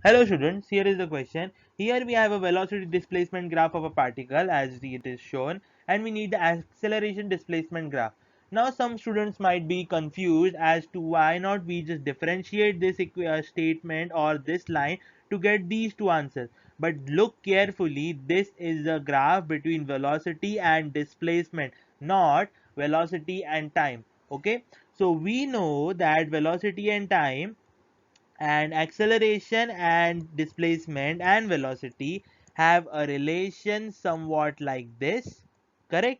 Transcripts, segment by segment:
Hello students, here is the question. Here we have a velocity displacement graph of a particle as it is shown, and we need the acceleration displacement graph. Now some students might be confused as to why not we just differentiate this statement or this line to get these two answers. But look carefully, this is a graph between velocity and displacement, not velocity and time. Okay, so we know that velocity and time and acceleration and displacement and velocity have a relation somewhat like this, correct?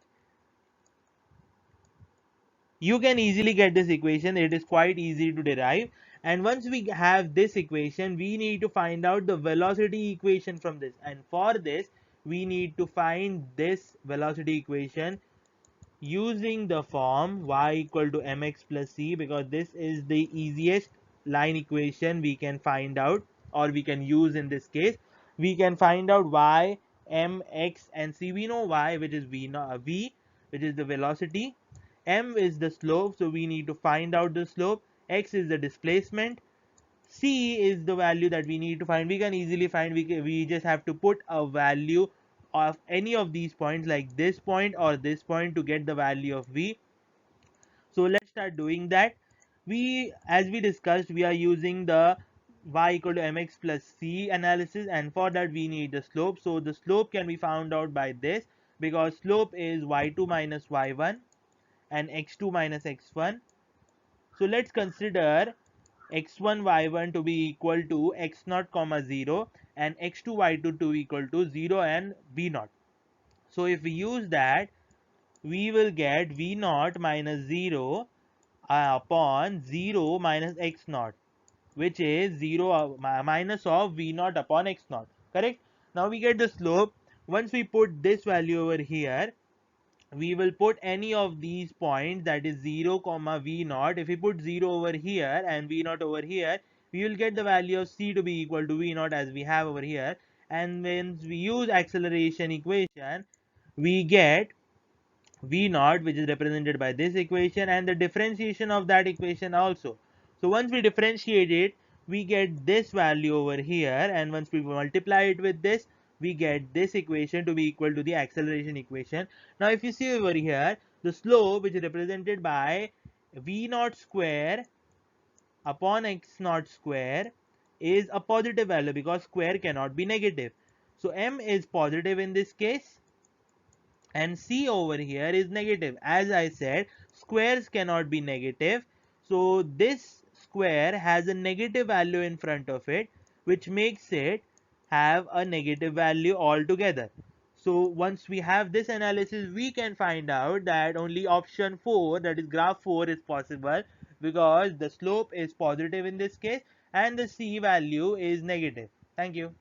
You can easily get this equation, it is quite easy to derive. And once we have this equation, we need to find out the velocity equation from this, and for this we need to find this velocity equation using the form y equal to mx plus c, because this is the easiest line equation we can find out, or we can use in this case. We can find out y, mx and c. We know y, which is v, which is the velocity, m is the slope, so we need to find out the slope, x is the displacement, c is the value that we need to find. We can easily find, we just have to put a value of any of these points like this point or this point to get the value of v. So let's start doing that. We, as we discussed, we are using the y equal to mx plus c analysis, and for that we need the slope. So the slope can be found out by this, because slope is y2 minus y1 and x2 minus x1. So let's consider x1 y1 to be equal to x0 comma 0 and x2 y2 to equal to 0 and v0. So if we use that, we will get v0 minus 0 upon 0 minus x0, which is 0 minus of v0 upon x0, correct? Now we get the slope. Once we put this value over here, we will put any of these points, that is 0 comma v0. If we put 0 over here and v0 over here, we will get the value of c to be equal to v0 as we have over here. And when we use acceleration equation, we get v0, which is represented by this equation, and the differentiation of that equation also. So once we differentiate it, we get this value over here, and once we multiply it with this, we get this equation to be equal to the acceleration equation. Now if you see over here, the slope, which is represented by v0 square upon x0 square, is a positive value because square cannot be negative. So m is positive in this case, and c over here is negative. As I said, squares cannot be negative, so this square has a negative value in front of it, which makes it have a negative value altogether. So once we have this analysis, we can find out that only option 4, that is graph 4, is possible, because the slope is positive in this case and the c value is negative. Thank you.